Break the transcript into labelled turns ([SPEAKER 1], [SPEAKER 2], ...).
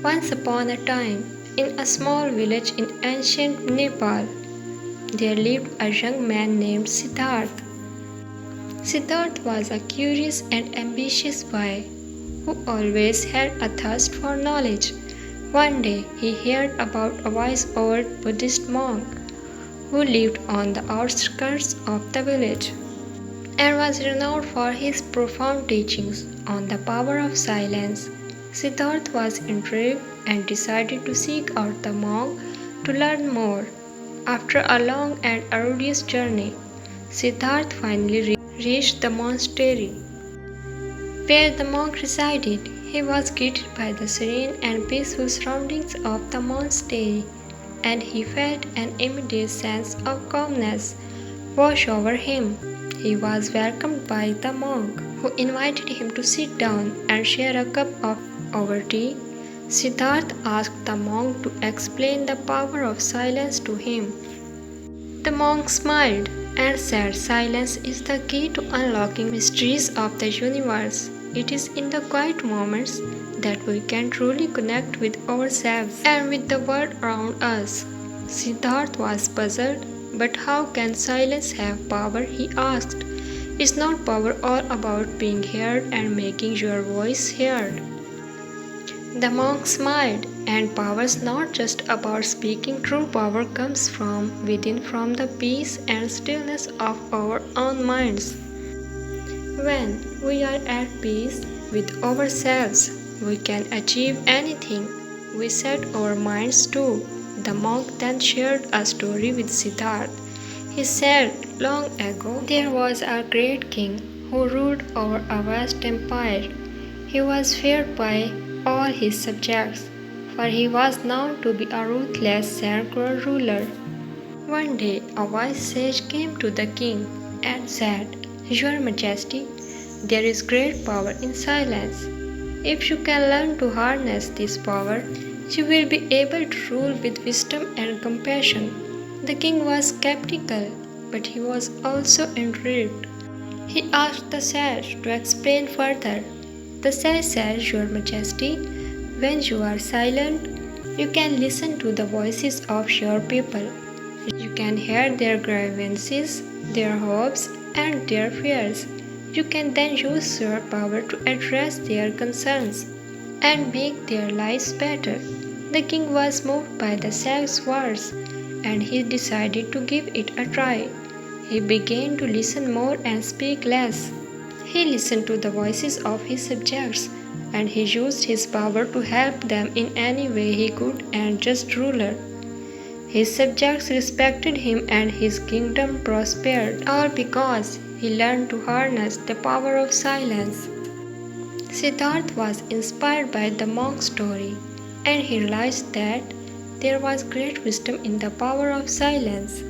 [SPEAKER 1] Once upon a time, in a small village in ancient Nepal, there lived a young man named Siddharth. Siddharth was a curious and ambitious boy who always had a thirst for knowledge. One day he heard about a wise old Buddhist monk who lived on the outskirts of the village and was renowned for his profound teachings on the power of silence. Siddharth was intrigued and decided to seek out the monk to learn more. After a long and arduous journey, Siddharth finally reached the monastery where the monk resided. He was greeted by the serene and peaceful surroundings of the monastery, and he felt an immediate sense of calmness wash over him. He was welcomed by the monk, who invited him to sit down and share a cup of over tea. Siddharth asked the monk to explain the power of silence to him. The monk smiled and said, "Silence is the key to unlocking mysteries of the universe. It is in the quiet moments that we can truly connect with ourselves and with the world around us." Siddharth was puzzled. "But how can silence have power?" he asked. "Is not power all about being heard and making your voice heard?" The monk smiled, "And power is not just about speaking. True power comes from within, from the peace and stillness of our own minds. When we are at peace with ourselves, we can achieve anything we set our minds to." The monk then shared a story with Siddharth. He said, "Long ago, there was a great king who ruled over a vast empire. He was feared by all his subjects, for he was known to be a ruthless and cruel ruler. One day, a wise sage came to the king and said, 'Your Majesty, there is great power in silence. If you can learn to harness this power, you will be able to rule with wisdom and compassion.' The king was skeptical, but he was also intrigued. He asked the sage to explain further. The sage said, 'Your Majesty, when you are silent, you can listen to the voices of your people. You can hear their grievances, their hopes, and their fears. You can then use your power to address their concerns and make their lives better.' The king was moved by the sage's words, and he decided to give it a try. He began to listen more and speak less. He listened to the voices of his subjects, and he used his power to help them in any way he could and just ruler. His subjects respected him and his kingdom prospered, all because he learned to harness the power of silence." Siddharth was inspired by the monk's story, and he realized that there was great wisdom in the power of silence.